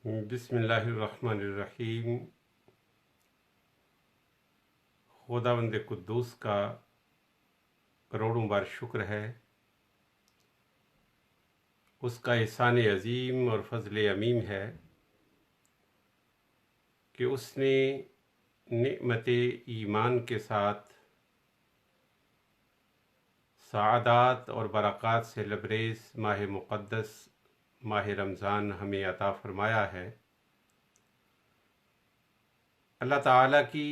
بسم اللہ الرحمن الرحیم۔ خداوند قدوس کا کروڑوں بار شکر ہے، اس کا احسان عظیم اور فضل عمیم ہے کہ اس نے نعمت ایمان کے ساتھ سعادات اور برکات سے لبریز ماہ مقدس ماہ رمضان ہمیں عطا فرمایا ہے۔ اللہ تعالیٰ کی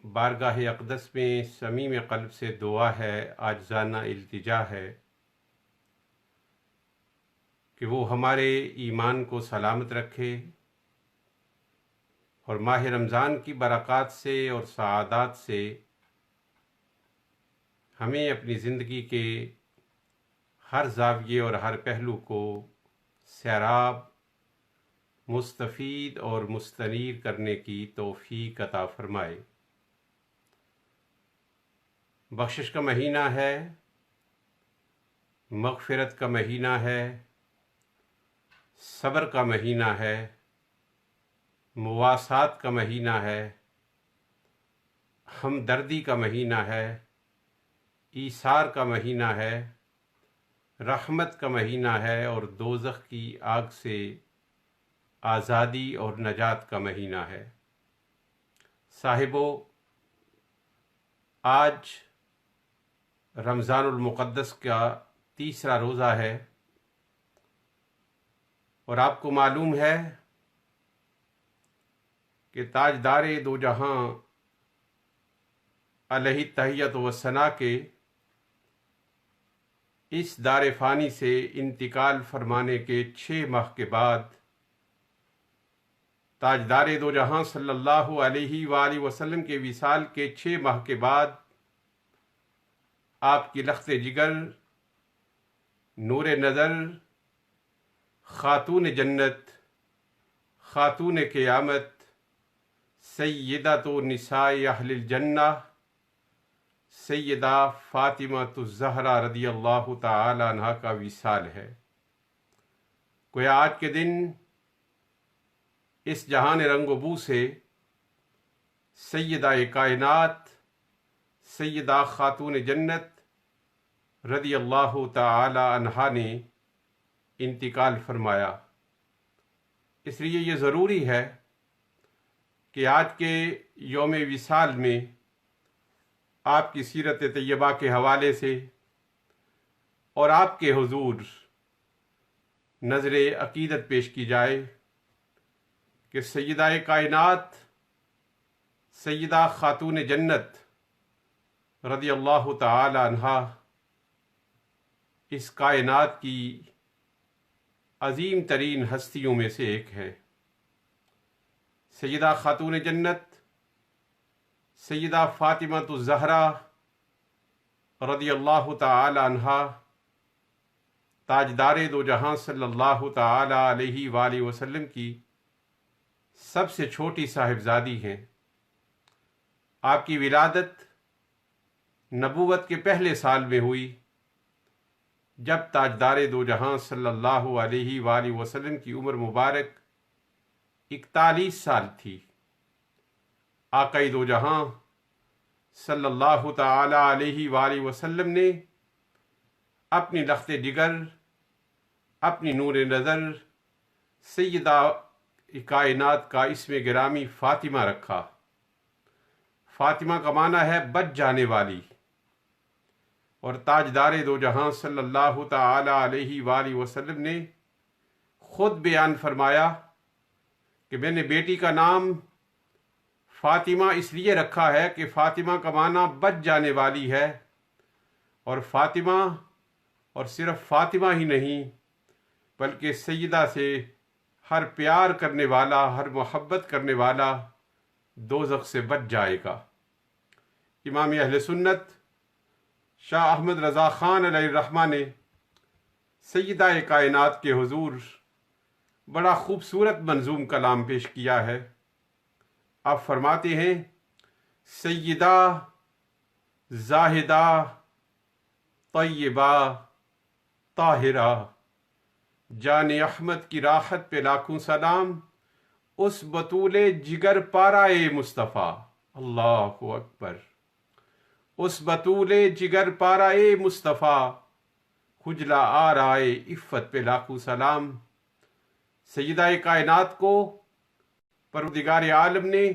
بارگاہ اقدس میں صمیم قلب سے دعا ہے، عاجزانہ التجا ہے کہ وہ ہمارے ایمان کو سلامت رکھے اور ماہ رمضان کی برکات سے اور سعادات سے ہمیں اپنی زندگی کے ہر زاویے اور ہر پہلو کو سیراب، مستفید اور مستنیر کرنے کی توفیق عطا فرمائے۔ بخشش کا مہینہ ہے، مغفرت کا مہینہ ہے، صبر کا مہینہ ہے، مواسات کا مہینہ ہے، ہمدردی کا مہینہ ہے، ایثار کا مہینہ ہے، رحمت کا مہینہ ہے اور دوزخ کی آگ سے آزادی اور نجات کا مہینہ ہے۔ صاحبو، آج رمضان المقدس کا تیسرا روزہ ہے اور آپ کو معلوم ہے کہ تاجدار دو جہاں علیہ تحیت و ثنا کے اس دار فانی سے انتقال فرمانے کے 6 ماہ کے بعد تاجدار دو جہاں صلی اللہ علیہ وآلہ وسلم کے وصال کے 6 ماہ کے بعد آپ کی لخت جگر، نور نظر، خاتون جنت، خاتون قیامت، سیدہ نساء اہل الجنہ، سیدہ فاطمہ الزہرا رضی اللہ تعالی عنہا کا وصال ہے۔ گویا آج کے دن اس جہان رنگ و بو سے سیدہ کائنات، سیدہ خاتون جنت رضی اللہ تعالی عنہا نے انتقال فرمایا۔ اس لیے یہ ضروری ہے کہ آج کے یوم وصال میں آپ کی سیرت طیبہ کے حوالے سے اور آپ کے حضور نظر عقیدت پیش کی جائے کہ سیدہ کائنات، سیدہ خاتون جنت رضی اللہ تعالی عنہا اس کائنات کی عظیم ترین ہستیوں میں سے ایک ہیں۔ سیدہ خاتون جنت سیدہ فاطمہ الزہرا رضی اللہ تعالی عنہا تاجدار دو جہاں صلی اللہ تعالی علیہ وآلہ وسلم کی سب سے چھوٹی صاحبزادی ہیں۔ آپ کی ولادت نبوت کے پہلے سال میں ہوئی، جب تاجدار دو جہاں صلی اللہ علیہ وآلہ وسلم کی عمر مبارک 41 سال تھی۔ آقا دو جہاں صلی اللہ تعالی علیہ وآلہ وسلم نے اپنی لخت جگر، اپنی نور نظر سیدہ کائنات کا اسم گرامی فاطمہ رکھا۔ فاطمہ کا معنی ہے بچ جانے والی، اور تاجدار دو جہاں صلی اللہ تعالی علیہ وآلہ وسلم نے خود بیان فرمایا کہ میں نے بیٹی کا نام فاطمہ اس لیے رکھا ہے کہ فاطمہ کا معنی بچ جانے والی ہے، اور فاطمہ اور صرف فاطمہ ہی نہیں بلکہ سیدہ سے ہر پیار کرنے والا، ہر محبت کرنے والا دوزخ سے بچ جائے گا۔ امام اہل سنت شاہ احمد رضا خان علیہ الرحمہ نے سیدہ کائنات کے حضور بڑا خوبصورت منظوم کلام پیش کیا ہے۔ آپ فرماتے ہیں، سیدہ زاہدہ طیبہ طاہرہ، جان احمد کی راحت پہ لاکھوں سلام، اس بطول جگر پارائے مصطفیٰ، اللہ اکبر، اس بطول جگر پارائے مصطفیٰ، خجلہ آرائے عفت پہ لاکھوں سلام۔ سیدہ کائنات کو پروردگار عالم نے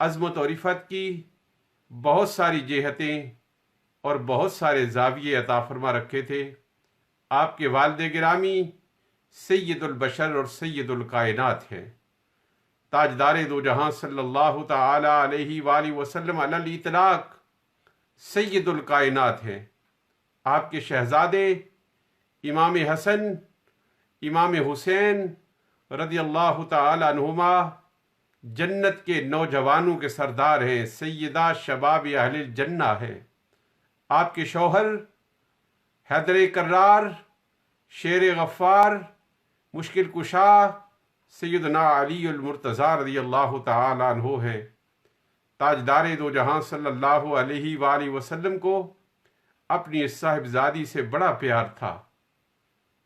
عظمت اور عفت کی بہت ساری جہتیں اور بہت سارے زاویے عطا فرما رکھے تھے۔ آپ کے والد گرامی سید البشر اور سید الکائنات ہیں، تاجدار دو جہاں صلی اللہ تعالی علیہ وآلہ وسلم علی الاطلاق سید الکائنات ہیں۔ آپ کے شہزادے امام حسن، امام حسین رضی اللہ تعالی عنہما جنت کے نوجوانوں کے سردار ہیں، سیدہ شباب اہل الجنہ ہیں۔ آپ کے شوہر حیدر کرار، شیر غفار، مشکل کشا سیدنا علی المرتضیٰ رضی اللہ تعالی عنہ ہیں۔ تاجدار دو جہاں صلی اللہ علیہ وآلہ وسلم کو اپنی اس صاحبزادی سے بڑا پیار تھا۔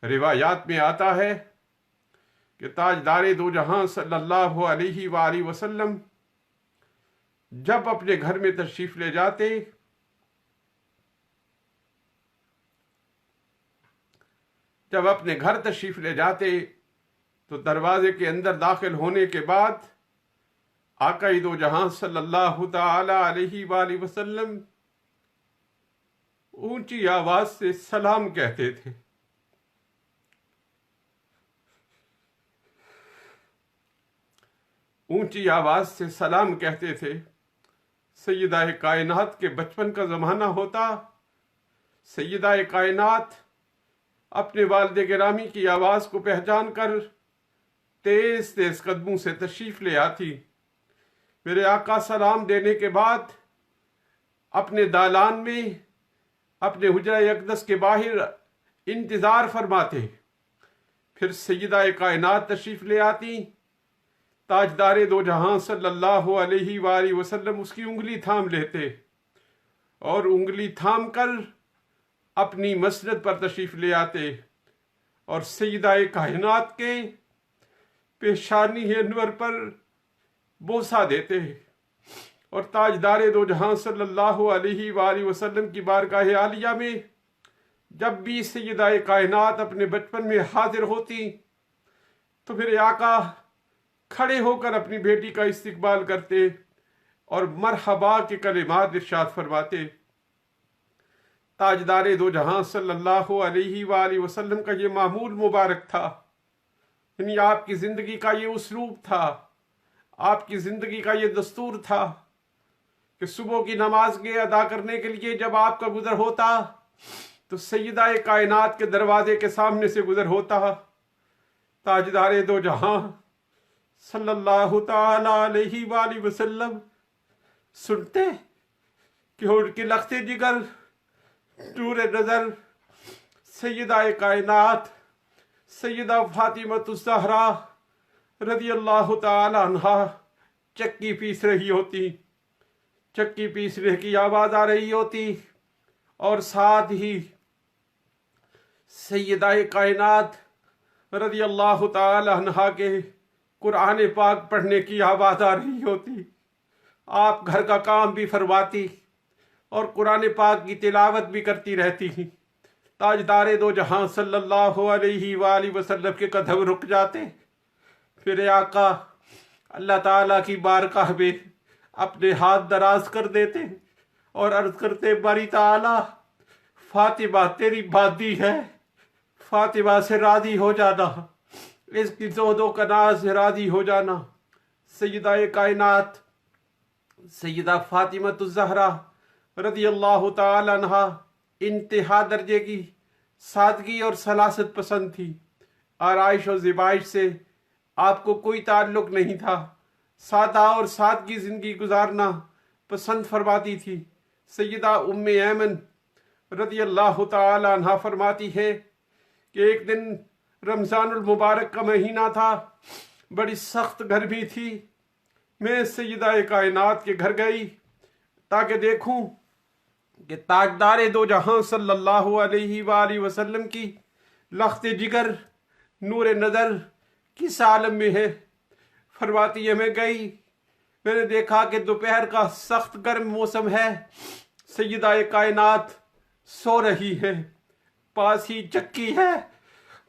روایات میں آتا ہے کہ تاجدار دو جہاں صلی اللہ علیہ وآلہ وسلم جب اپنے گھر میں تشریف لے جاتے تو دروازے کے اندر داخل ہونے کے بعد آقا دو جہاں صلی اللہ تعالی علیہ وآلہ وسلم اونچی آواز سے سلام کہتے تھے۔ اونچی آواز سے سلام کہتے تھے۔ سیدہ کائنات کے بچپن کا زمانہ ہوتا، سیدہ کائنات اپنے والد گرامی کی آواز کو پہچان کر تیز تیز قدموں سے تشریف لے آتی۔ میرے آقا سلام دینے کے بعد اپنے دالان میں، اپنے حجرہ اقدس کے باہر انتظار فرماتے، پھر سیدہ کائنات تشریف لے آتی، تاجدار دو جہاں صلی اللہ علیہ وآلہ وسلم اس کی انگلی تھام لیتے اور انگلی تھام کر اپنی مسند پر تشریف لے آتے اور سیدہ کائنات کے پیشانی انور پر بوسہ دیتے اور تاجدار دو جہاں صلی اللہ علیہ وآلہ وسلم کی بارگاہ عالیہ میں جب بھی سیدہ کائنات اپنے بچپن میں حاضر ہوتی تو میرے آقا کھڑے ہو کر اپنی بیٹی کا استقبال کرتے اور مرحبا کے کلمات ارشاد فرماتے۔ تاجدار دو جہاں صلی اللہ علیہ وآلہ وسلم کا یہ معمول مبارک تھا، یعنی آپ کی زندگی کا یہ اسلوب تھا، آپ کی زندگی کا یہ دستور تھا کہ صبح کی نماز کے ادا کرنے کے لیے جب آپ کا گزر ہوتا تو سیدہ کائنات کے دروازے کے سامنے سے گزر ہوتا۔ تاجدار دو جہاں صلی اللہ تعالی علیہ وآلہ وسلم سنتے کہ ان کے لخت جگر، نور نظر سیدہ کائنات سیدہ فاطمۃ الزہرا رضی اللہ تعالی عنہا چکی پیس رہی ہوتی، چکی پیسنے کی آواز آ رہی ہوتی اور ساتھ ہی سیدہ کائنات رضی اللہ تعالی عنہا کے قرآن پاک پڑھنے کی آواز آ رہی ہوتی۔ آپ گھر کا کام بھی فرماتی اور قرآن پاک کی تلاوت بھی کرتی رہتی۔ تاجدار دو جہاں صلی اللہ علیہ وآلہ وسلم کے قدم رک جاتے، پھر آقا اللہ تعالیٰ کی بارگاہ میں اپنے ہاتھ دراز کر دیتے اور عرض کرتے، باری تعالیٰ فاطمہ تیری بادی ہے، فاطمہ سے راضی ہو جانا، اس کی زہد و کناز سے راضی ہو جانا۔ سیدہ کائنات سیدہ فاطمۃ الزہرا رضی اللہ تعالی عنہا انتہا درجے کی سادگی اور سلاست پسند تھی۔ آرائش اور زیبائش سے آپ کو کوئی تعلق نہیں تھا، سادہ اور سادگی زندگی گزارنا پسند فرماتی تھی۔ سیدہ ام ایمن رضی اللہ تعالی عنہا فرماتی ہے کہ ایک دن رمضان المبارک کا مہینہ تھا، بڑی سخت گرمی تھی، میں سیدہ کائنات کے گھر گئی تاکہ دیکھوں کہ تاجدار دو جہاں صلی اللہ علیہ وآلہ وسلم کی لخت جگر نور نظر کس عالم میں ہے۔ فرماتی ہے میں گئی، میں نے دیکھا کہ دوپہر کا سخت گرم موسم ہے، سیدہ کائنات سو رہی ہے، پاس ہی چکی ہے،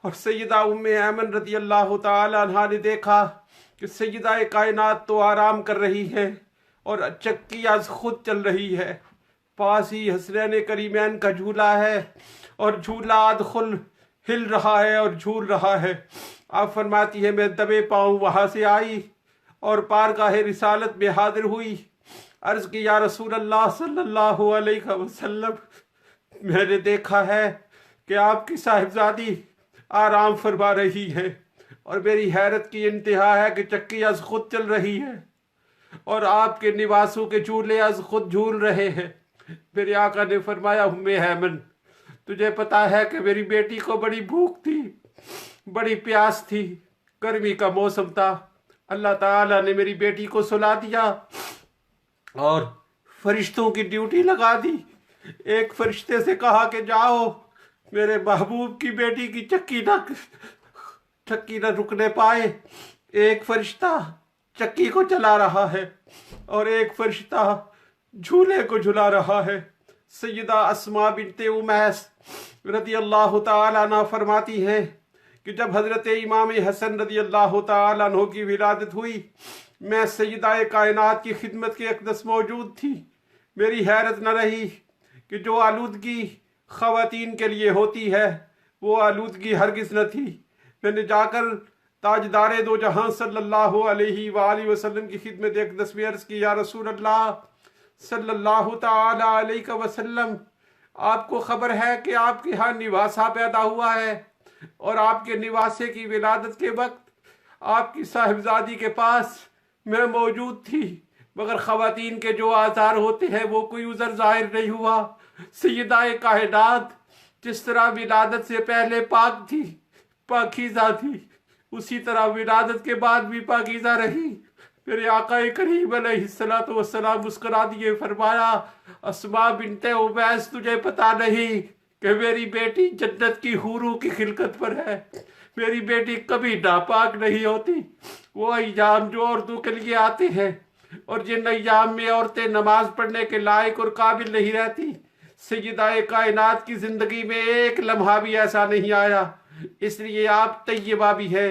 اور سیدہ ام ایمن رضی اللہ تعالی عنہا نے دیکھا کہ سیدہ کائنات تو آرام کر رہی ہے اور چکی از خود چل رہی ہے، پاس ہی حسنین کریمین کا جھولا ہے اور جھولا ادخل ہل رہا ہے اور جھول رہا ہے۔ آپ فرماتی ہے میں دبے پاؤں وہاں سے آئی اور بارگاہ رسالت میں حاضر ہوئی، عرض کی یا رسول اللہ صلی اللہ علیہ وسلم، میں نے دیکھا ہے کہ آپ کی صاحبزادی آرام فرما رہی ہے اور میری حیرت کی انتہا ہے کہ چکی از خود چل رہی ہے اور آپ کے نواسوں کے جھولے از خود جھول رہے ہیں۔ میرے آقا نے فرمایا ام ایمن، تجھے پتا ہے کہ میری بیٹی کو بڑی بھوک تھی، بڑی پیاس تھی، گرمی کا موسم تھا، اللہ تعالیٰ نے میری بیٹی کو سلا دیا اور فرشتوں کی ڈیوٹی لگا دی۔ ایک فرشتے سے کہا کہ جاؤ میرے محبوب کی بیٹی کی چکی نہ رکنے پائے، ایک فرشتہ چکی کو چلا رہا ہے اور ایک فرشتہ جھولے کو جھلا رہا ہے۔ سیدہ اسماء بنت امیس رضی اللہ تعالیٰ عنہ فرماتی ہیں کہ جب حضرت امام حسن رضی اللہ تعالیٰ عنہ کی ولادت ہوئی، میں سیدہ کائنات کی خدمت کے اقدس موجود تھی۔ میری حیرت نہ رہی کہ جو آلودگی خواتین کے لیے ہوتی ہے وہ آلودگی ہرگز نہ تھی۔ میں نے جا کر تاجدار دو جہاں صلی اللہ علیہ وآلہ وسلم کی خدمت اقدس میں عرض کی یا رسول اللہ صلی اللہ تعالی علیہ وسلم، آپ کو خبر ہے کہ آپ کے ہاں نواسا پیدا ہوا ہے اور آپ کے نواسے کی ولادت کے وقت آپ کی صاحبزادی کے پاس میں موجود تھی، مگر خواتین کے جو آزار ہوتے ہیں وہ کوئی عذر ظاہر نہیں ہوا۔ سیدہ کائنات جس طرح ولادت سے پہلے پاک تھی، پاکیزہ تھی، اسی طرح ولادت کے بعد بھی پاکیزہ رہی۔ میرے آقا کریم علیہ السلام مسکرا دیے، فرمایا اسماء بنت امیس تجھے پتا نہیں کہ میری بیٹی جنت کی حوروں کی خلقت پر ہے، میری بیٹی کبھی ناپاک نہیں ہوتی۔ وہ ایام جو عورتوں کے لیے آتے ہیں اور جن ایام میں عورتیں نماز پڑھنے کے لائق اور قابل نہیں رہتی، سیدہ کائنات کی زندگی میں ایک لمحہ بھی ایسا نہیں آیا، اس لیے آپ طیبہ بھی ہے،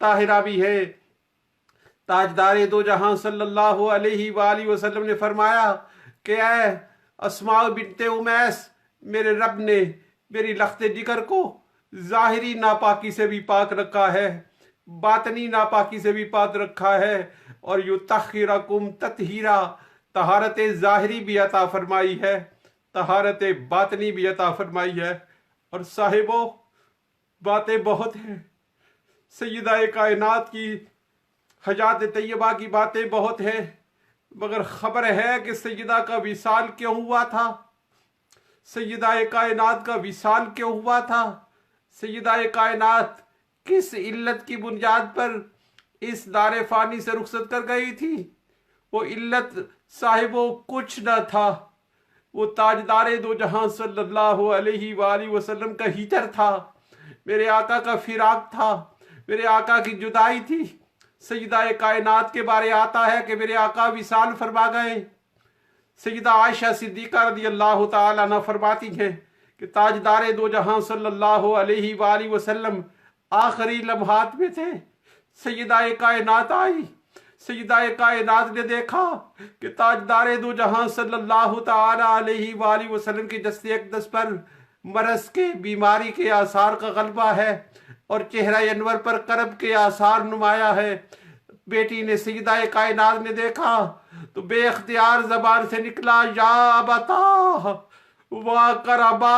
طاہرہ بھی ہے۔ تاجدار دو جہاں صلی اللہ علیہ وآلہ وسلم نے فرمایا کہ اے اسماء بنت امیس، میرے رب نے میری لخت جگر کو ظاہری ناپاکی سے بھی پاک رکھا ہے، باطنی ناپاکی سے بھی پاک رکھا ہے، اور یطہرکم تطہیرا، طہارت ظاہری بھی عطا فرمائی ہے، طہارت باطنی بھی عطا فرمائی ہے۔ اور صاحبوں باتیں بہت ہیں، سیدہ کائنات کی حیات طیبہ کی باتیں بہت ہیں، مگر خبر ہے کہ سیدہ کا وصال کیوں ہوا تھا، سیدہ کائنات کا وصال کیوں ہوا تھا، سیدہ کائنات کس علت کی بنیاد پر اس دار فانی سے رخصت کر گئی تھی۔ وہ علت صاحبوں کچھ نہ تھا، وہ تاجدار دو جہاں صلی اللہ علیہ وآلہ وسلم کا ہجر تھا، میرے آقا کا فراق تھا، میرے آقا کی جدائی تھی۔ سیدہ کائنات کے بارے آتا ہے کہ میرے آقا وصال فرما گئے۔ سیدہ عائشہ صدیقہ رضی اللہ تعالیٰ عنہ فرماتی ہیں کہ تاجدار دو جہاں صلی اللہ علیہ وآلہ وسلم آخری لمحات میں تھے، سیدہ کائنات آئی، سیدہ کائنات نے دیکھا کہ تاجدار دو جہاں صلی اللہ تعالی علیہ وآلہ وسلم کی دست اقدس پر مرض کے، بیماری کے آثار کا غلبہ ہے اور چہرہ انور پر کرب کے آثار نمایاں ہے۔ بیٹی نے سیدہ کائنات نے دیکھا تو بے اختیار زبان سے نکلا یا ابتا وا کربا،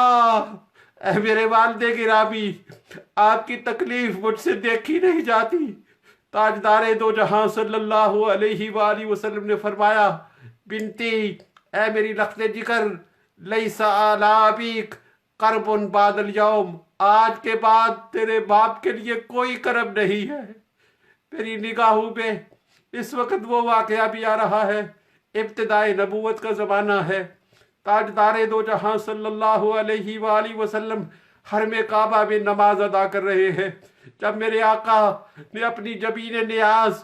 اے میرے والد گرامی، آپ کی تکلیف مجھ سے دیکھی نہیں جاتی۔ تاجدار دو جہاں صلی اللہ علیہ وآلہ وسلم نے فرمایا بنتی، اے میری لخت جگر، لیس علی ابیک کرب بعد الیوم، آج کے بعد تیرے باپ کے لیے کوئی کرب نہیں ہے۔ میری نگاہوں میں اس وقت وہ واقعہ بھی آ رہا ہے، ابتدائے نبوت کا زمانہ ہے، تاجدار دو جہاں صلی اللہ علیہ وآلہ وسلم حرم کعبہ میں نماز ادا کر رہے ہیں، جب میرے آقا نے اپنی جبین نیاز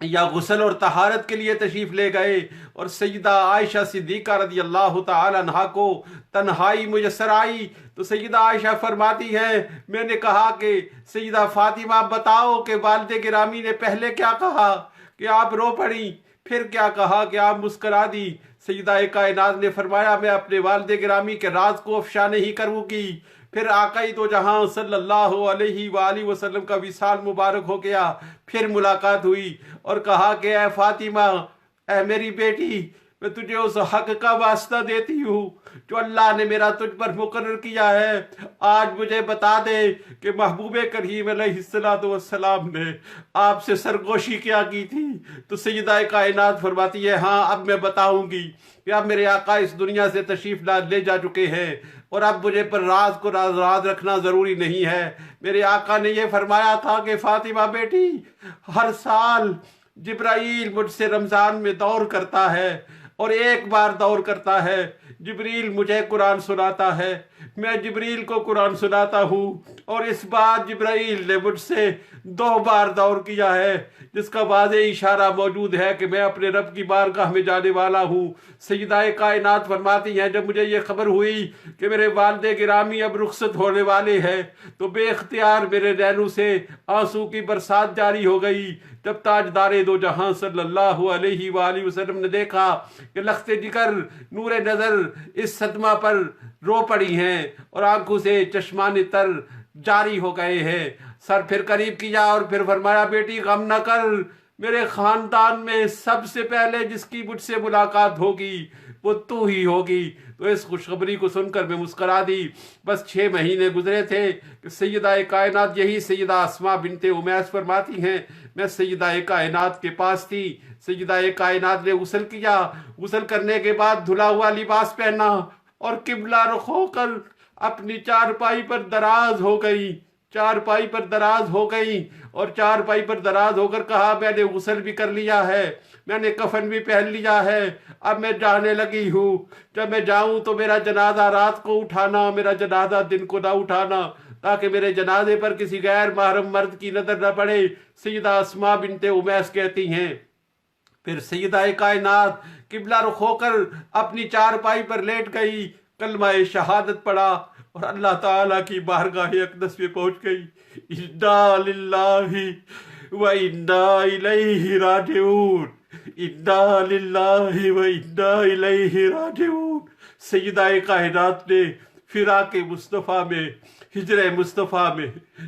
یا غسل اور طہارت کے لیے تشریف لے گئے اور سیدہ عائشہ صدیقہ رضی اللہ تعالی عنہا کو تنہائی میسر آئی تو سیدہ عائشہ فرماتی ہیں میں نے کہا کہ سیدہ فاطمہ بتاؤ کہ والد گرامی نے پہلے کیا کہا کہ آپ رو پڑیں، پھر کیا کہا کہ آپ مسکرا دی۔ سیدہ کائنات نے فرمایا میں اپنے والد گرامی کے راز کو افشا نہیں کروں گی۔ پھر آقای دو جہاں صلی اللہ علیہ وآلہ وسلم کا وصال مبارک ہو گیا، پھر ملاقات ہوئی اور کہا کہ اے فاطمہ، اے میری بیٹی، میں تجھے اس حق کا واسطہ دیتی ہوں جو اللہ نے میرا تجھ پر مقرر کیا ہے۔ آج مجھے بتا دے کہ محبوب کریم علیہ السلام نے آپ سے سرگوشی کیا کی تھی؟ تو سیدہ کائنات فرماتی ہے ہاں اب میں بتاؤں گی کہ اب میرے آقا اس دنیا سے تشریف لے جا چکے ہیں اور اب مجھے پر راز کو راز رکھنا ضروری نہیں ہے۔ میرے آقا نے یہ فرمایا تھا کہ فاطمہ بیٹی، ہر سال جبرائیل مجھ سے رمضان میں دور کرتا ہے اور ایک بار دور کرتا ہے۔ جبریل مجھے قرآن سناتا ہے، میں جبریل کو قرآن سناتا ہوں، اور اس بار جبرائیل نے مجھ سے 2 بار دور کیا ہے، جس کا واضح اشارہ موجود ہے کہ میں اپنے رب کی بارگاہ میں جانے والا ہوں۔ سیدہ کائنات فرماتی ہیں جب مجھے یہ خبر ہوئی کہ میرے والد گرامی اب رخصت ہونے والے ہیں تو بے اختیار میرے نینوں سے آنسو کی برسات جاری ہو گئی۔ جب تاجدار دو جہاں صلی اللہ علیہ وآلہ وسلم نے دیکھا کہ لخت جگر نور نظر اس صدمہ پر رو پڑی ہیں اور آنکھوں سے چشمان تر جاری ہو گئے ہیں، سر پھر قریب کیا اور پھر فرمایا بیٹی غم نہ کر، میرے خاندان میں سب سے پہلے جس کی مجھ سے ملاقات ہوگی وہ تو ہی ہوگی۔ تو اس خوشخبری کو سن کر میں مسکرا دی۔ بس 6 مہینے گزرے تھے کہ سیدہ کائنات، یہی سیدہ اسماء بنت امیس فرماتی ہیں، میں سیدہ کائنات کے پاس تھی۔ سیدہ کائنات نے غسل کیا، غسل کرنے کے بعد دھلا ہوا لباس پہنا اور قبلہ رخ ہو کر اپنی چارپائی پر دراز ہو گئی، چارپائی پر دراز ہو گئی اور چارپائی پر دراز ہو کر کہا میں نے غسل بھی کر لیا ہے، میں نے کفن بھی پہن لیا ہے، اب میں جانے لگی ہوں۔ جب میں جاؤں تو میرا جنازہ رات کو اٹھانا، میرا جنازہ دن کو نہ اٹھانا، تاکہ میرے جنازے پر کسی غیر محرم مرد کی نظر نہ پڑے۔ سیدہ اسماء بنت امیس کہتی ہیں پھر سیدہ کائنات قبلہ رخ ہو کر اپنی چارپائی پر لیٹ گئی، کلمہ شہادت پڑھا اور اللہ تعالیٰ کی بارگاہ اقدس میں پہنچ گئی۔ انا للہ و انا الیہ راجعون، انا للہ و انا الیہ راجعون۔ سیدہ کائنات نے فراق مصطفیٰ میں، ہجر مصطفیٰ میں،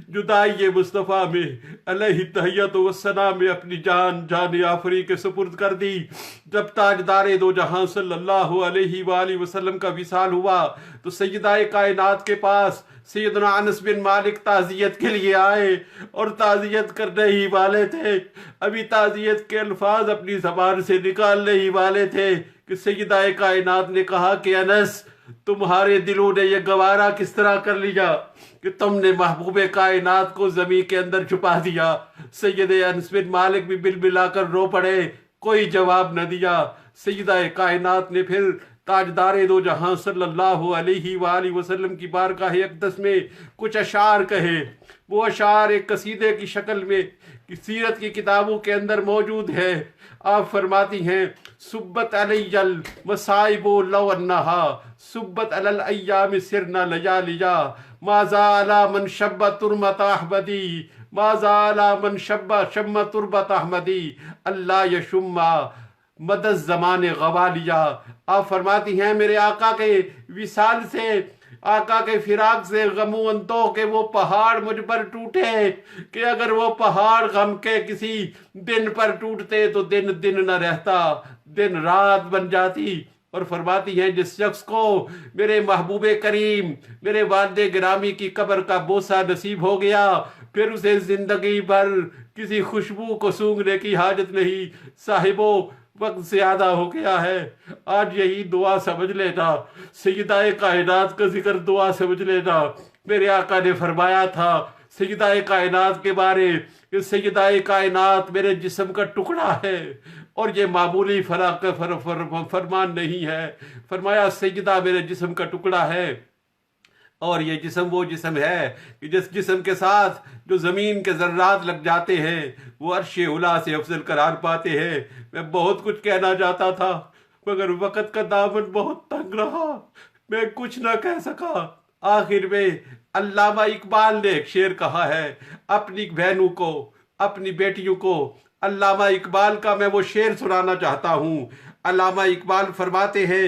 جدائی مصطفیٰ میں، علیہ تحیت و ثنا میں اپنی جان آفری کے سپرد کر دی۔ جب تاجدار دو جہاں صلی اللہ علیہ وآلہ وسلم کا وصال ہوا تو سیدہ کائنات کے پاس سیدنا انس بن مالک تعزیت کے لیے آئے اور تعزیت کرنے ہی والے تھے، ابھی تعزیت کے الفاظ اپنی زبان سے نکالنے ہی والے تھے کہ سیدہ کائنات نے کہا کہ انس، تمہارے دلوں نے یہ گوارا کس طرح کر لیا کہ تم نے محبوب کائنات کو زمین کے اندر چھپا دیا؟ سید انس بن مالک بھی بلبلا کر رو پڑے، کوئی جواب نہ دیا۔ سیدہ کائنات نے پھر تاجدار دو جہاں صلی اللہ علیہ وآلہ وسلم کی بارگاہ اقدس میں کچھ اشعار کہے۔ وہ اشعار ایک قصیدے کی شکل میں سیرت کی کتابوں کے اندر موجود ہے۔ آپ فرماتی ہیں صبت علی المصائب لو انہا صبت علی الایام سرنا لیالیا ما زال من شب ترمت احمدی ما زال من شب تربت احمدی اللہ یشم مد الزمان غوالیا۔ آپ فرماتی ہیں میرے آقا کے وصال سے، آقا کے فراق سے غم و اندوہ کے وہ پہاڑ مجھ پر ٹوٹے کہ اگر وہ پہاڑ غم کے کسی دن پر ٹوٹتے تو دن دن نہ رہتا، دن رات بن جاتی۔ اور فرماتی ہیں جس شخص کو میرے محبوب کریم، میرے والد گرامی کی قبر کا بوسہ نصیب ہو گیا، پھر اسے زندگی بھر کسی خوشبو کو سونگھنے کی حاجت نہیں۔ صاحبو وقت زیادہ ہو گیا ہے، آج یہی دعا سمجھ لینا، سیدہ کائنات کا ذکر دعا سمجھ لینا۔ میرے آقا نے فرمایا تھا سیدہ کائنات کے بارے کہ سیدہ کائنات میرے جسم کا ٹکڑا ہے، اور یہ معمولی فرمان نہیں ہے۔ فرمایا سیدہ میرے جسم کا ٹکڑا ہے، اور یہ جسم وہ جسم ہے کہ جس جسم کے ساتھ جو زمین کے ذرات لگ جاتے ہیں وہ عرش اعلیٰ سے افضل قرار پاتے ہیں۔ میں بہت کچھ کہنا چاہتا تھا مگر وقت کا دامن بہت تنگ رہا، میں کچھ نہ کہہ سکا۔ آخر میں علامہ اقبال نے ایک شعر کہا ہے اپنی بہنوں کو، اپنی بیٹیوں کو۔ علامہ اقبال کا میں وہ شعر سنانا چاہتا ہوں۔ علامہ اقبال فرماتے ہیں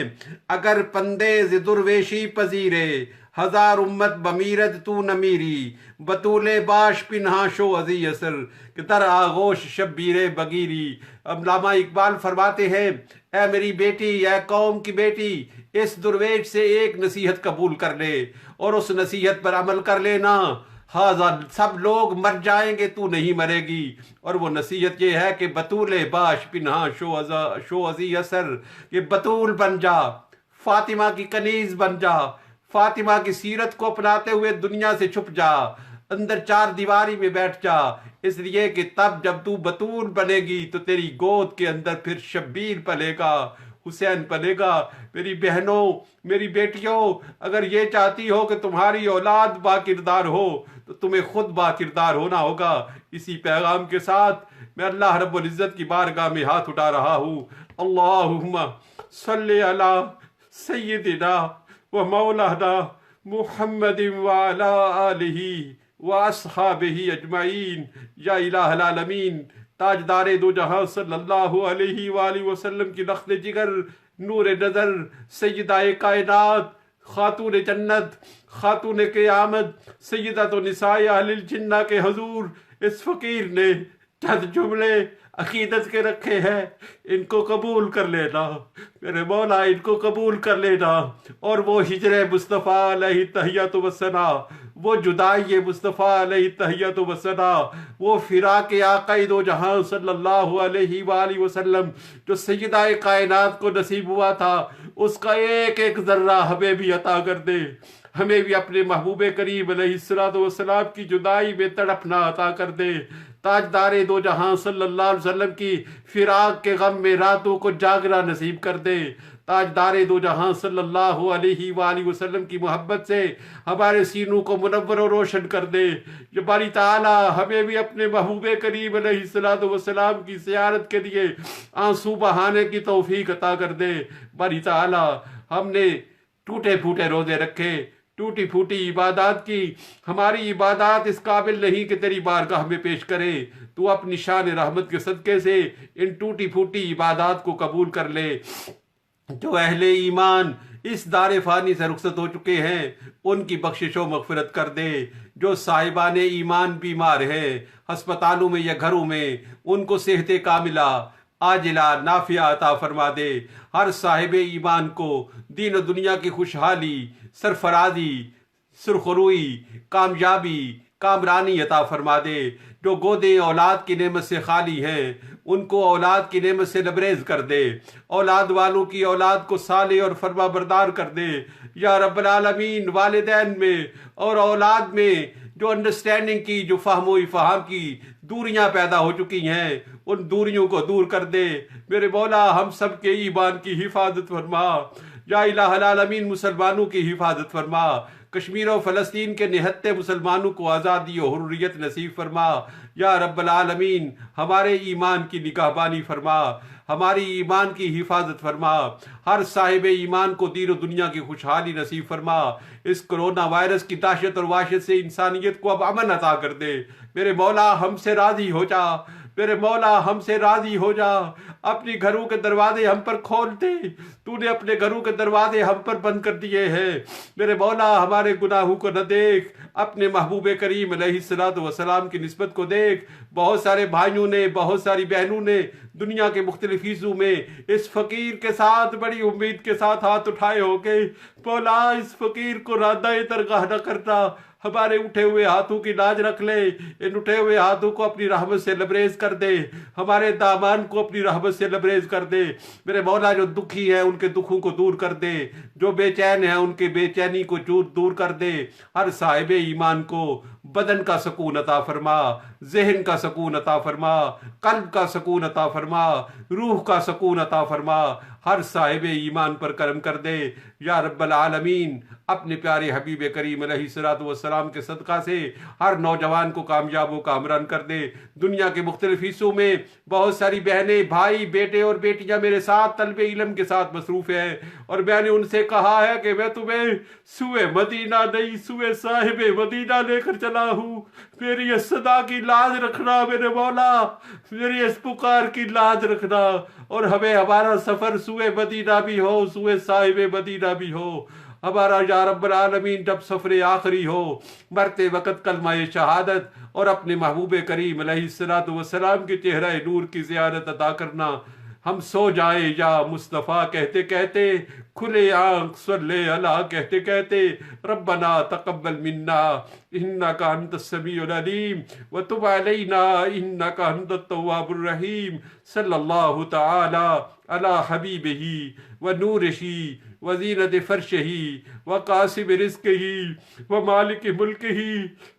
اگر پندے ز درویشی پذیرے، ہزار امت بمیرد تو نمیری، بطول باش پنہا شو ازی اثر کہ در آغوش شبیر بگیری۔ علامہ اقبال فرماتے ہیں اے میری بیٹی، اے قوم کی بیٹی، اس درویش سے ایک نصیحت قبول کر لے اور اس نصیحت پر عمل کر لینا۔ سب لوگ مر جائیں گے، تو نہیں مرے گی۔ اور وہ نصیحت یہ ہے کہ بطول باش پنہا شو ازی اثر، کہ بطول بن جا، فاطمہ کی کنیز بن جا، فاطمہ کی سیرت کو اپناتے ہوئے دنیا سے چھپ جا، اندر چار دیواری میں بیٹھ جا، اس لیے کہ تب جب تو بطول بنے گی تو تیری گود کے اندر پھر شبیر پلے گا، حسین پلے گا۔ میری بہنوں، میری بیٹیوں، اگر یہ چاہتی ہو کہ تمہاری اولاد با کردار ہو تو تمہیں خود با کردار ہونا ہوگا۔ اسی پیغام کے ساتھ میں اللہ رب العزت کی بارگاہ میں ہاتھ اٹھا رہا ہوں۔ اللہم صلی علی سیدنا و مولانا محمد وعلی آلہ و اصحابہ اجمعین۔ یا الہ العالمین، تاجدار دو جہاں صلی اللہ علیہ وآلہ وسلم کی لخت جگر، نور نظر، سیدہ کائنات، خاتون جنت، خاتون قیامت، سیدۃ نساء اہل الجنہ کے حضور اس فقیر نے چند جملے عقیدت کے رکھے ہیں، ان کو قبول کر لینا میرے مولا، ان کو قبول کر لینا۔ اور وہ ہجر مصطفیٰ علیہ تحیۃ و ثنا، وہ جدائی مصطفیٰ علیہ تحیۃ و ثنا، وہ فراق آقا دو جہاں صلی اللہ علیہ وآلہ وسلم جو سیدہ کائنات کو نصیب ہوا تھا، اس کا ایک ایک ذرہ ہمیں بھی عطا کر دے۔ ہمیں بھی اپنے محبوب کریم علیہ السلام کی جدائی میں تڑپنا عطا کر دے۔ تاجدار دو جہاں صلی اللہ علیہ وسلم کی فراق کے غم میں راتوں کو جاگنا نصیب کر دے۔ تاجدار دو جہاں صلی اللہ علیہ وآلہ وسلم کی محبت سے ہمارے سینوں کو منور و روشن کر دے۔ جو باری تعالیٰ ہمیں بھی اپنے محبوب کریم علیہ السلام کی زیارت کے لیے آنسو بہانے کی توفیق عطا کر دے۔ باری تعالیٰ ہم نے ٹوٹے پھوٹے روزے رکھے، ٹوٹی پھوٹی عبادات کی، ہماری عبادات اس قابل نہیں کہ تیری بارگاہ میں پیش کرے۔ تو اپنی شان رحمت کے صدقے سے ان ٹوٹی پھوٹی عبادات کو قبول کر لے۔ جو اہل ایمان اس دار فانی سے رخصت ہو چکے ہیں ان کی بخشش و مغفرت کر دے۔ جو صاحبان ایمان بیمار ہیں ہسپتالوں میں یا گھروں میں، ان کو صحت کاملہ عاجلہ نافعہ عطا فرما دے۔ ہر صاحب ایمان کو دین و دنیا کی خوشحالی، سرفرازی، سرخروئی، کامیابی، کامرانی عطا فرما دے۔ جو گودیں اولاد کی نعمت سے خالی ہیں ان کو اولاد کی نعمت سے لبریز کر دے۔ اولاد والوں کی اولاد کو صالح اور فرما بردار کر دے۔ یا رب العالمین، والدین میں اور اولاد میں جو انڈرسٹینڈنگ کی، جو فہم و افہام کی دوریاں پیدا ہو چکی ہیں، ان دوریوں کو دور کر دے۔ میرے مولا ہم سب کے ایمان کی حفاظت فرما۔ یا الہ العالمین، مسلمانوں کی حفاظت فرما۔ کشمیر و فلسطین کے نہتے مسلمانوں کو آزادی و حریت نصیب فرما۔ یا رب العالمین، ہمارے ایمان کی نگہبانی فرما، ہماری ایمان کی حفاظت فرما۔ ہر صاحب ایمان کو دین و دنیا کی خوشحالی نصیب فرما۔ اس کرونا وائرس کی دہشت اور وحشت سے انسانیت کو اب امن عطا کر دے۔ میرے مولا ہم سے راضی ہو جا، میرے مولا ہم سے راضی ہو جا۔ اپنی گھروں کے دروازے ہم پر کھول دے، تو نے اپنے گھروں کے دروازے ہم پر بند کر دیے ہیں۔ میرے مولا ہمارے گناہوں کو نہ دیکھ، اپنے محبوب کریم علیہ السلام کی نسبت کو دیکھ۔ بہت سارے بھائیوں نے، بہت ساری بہنوں نے دنیا کے مختلف حصوں میں اس فقیر کے ساتھ بڑی امید کے ساتھ ہاتھ اٹھائے ہو کے مولا اس فقیر کو رادہ درگاہ نہ کرتا، ہمارے اٹھے ہوئے ہاتھوں کی لاج رکھ لے، ان اٹھے ہوئے ہاتھوں کو اپنی رحمت سے لبریز کر دے، ہمارے دامان کو اپنی رحمت سے لبریز کر دے۔ میرے مولا جو دکھی ہیں ان کے دکھوں کو دور کر دے، جو بے چین ہیں ان کے بے چینی کو دور کر دے۔ ہر صاحب ایمان کو بدن کا سکون عطا فرما، ذہن کا سکون عطا فرما، قلب کا سکون عطا فرما، روح کا سکون عطا فرما، ہر صاحب ایمان پر کرم کر دے یا رب العالمین۔ اپنے پیارے حبیب کریم علیہ الصلوۃ والسلام کے صدقہ سے ہر نوجوان کو کامیاب و کامران کر دے۔ دنیا کے مختلف حصوں میں بہت ساری بہنیں، بھائی، بیٹے اور بیٹیاں میرے ساتھ طلب علم کے ساتھ مصروف ہیں، اور میں نے ان سے کہا ہے کہ میں تمہیں سوئے مدینہ نہیں، سوئے صاحب مدینہ لے کر چلا ہوں۔ میری اس صدا کی لاز رکھنا میرے مولا، میری اس پکار کی لاز رکھنا، اور ہمیں ہمارا سفر سوئے مدینہ بھی ہو، سوئے صاحب مدینہ بھی ہو۔ ہمارا یا رب العالمین جب سفر آخری ہو، مرتے وقت کلمہ شہادت اور اپنے محبوب کریم علیہ الصلوۃ والسلام کے چہرہ نور کی زیارت عطا کرنا۔ ہم سو جائیں یا مصطفیٰ کہتے کہتے، کھلے آنکھ صلی اللہ کہتے کہتے، ربنا تقبل منا انک انت السمیع العلیم وتب علینا انک انت التواب الرحیم، صلی اللہ تعالی علی حبیبہ ونورہ وزینت فرشہ وقاسم رزقہ ومالک ملکہ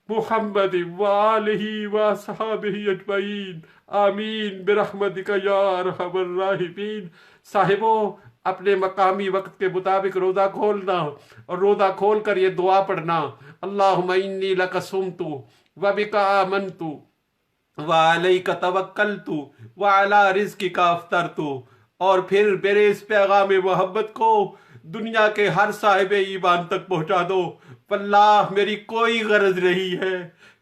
محمد وآلہ واصحابہ اجمعین، آمین برحمتک یا ارحم الراحمین۔ صاحبوں، اپنے مقامی وقت کے مطابق روزہ کھولنا، اور روزہ کھول کر یہ دعا پڑھنا، اللہم انی لک صمت وبک آمنت وعلیک توکلت وعلی رزقک افطرت۔ اور پھر میرے اس پیغام محبت کو دنیا کے ہر صاحب ایمان تک پہنچا دو۔ واللہ میری کوئی غرض نہیں ہے،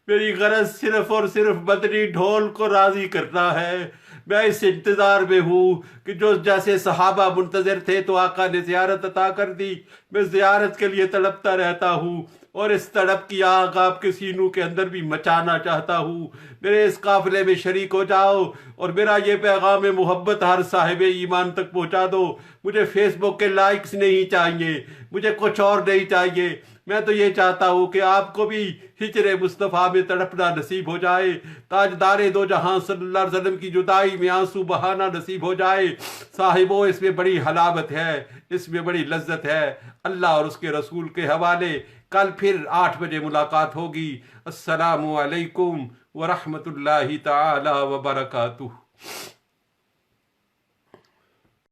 میری غرض صرف اور صرف مدنی ڈھول کو راضی کرنا ہے۔ میں اس انتظار میں ہوں کہ جو جیسے صحابہ منتظر تھے تو آقا نے زیارت عطا کر دی، میں زیارت کے لیے تڑپتا رہتا ہوں، اور اس تڑپ کی آگ آپ کے سینوں کے اندر بھی مچانا چاہتا ہوں۔ میرے اس قافلے میں شریک ہو جاؤ، اور میرا یہ پیغام محبت ہر صاحب ایمان تک پہنچا دو۔ مجھے فیس بک کے لائکس نہیں چاہیے، مجھے کچھ اور نہیں چاہیے، میں تو یہ چاہتا ہوں کہ آپ کو بھی ہجر مصطفیٰ میں تڑپنا نصیب ہو جائے، تاجدار دو جہاں صلی اللہ علیہ وسلم کی جدائی میں آنسو بہانا نصیب ہو جائے۔ صاحبوں، اس میں بڑی حلاوت ہے، اس میں بڑی لذت ہے۔ اللہ اور اس کے رسول کے حوالے کل پھر 8 بجے ملاقات ہوگی۔ السلام علیکم ورحمۃ اللہ تعالی وبرکاتہ۔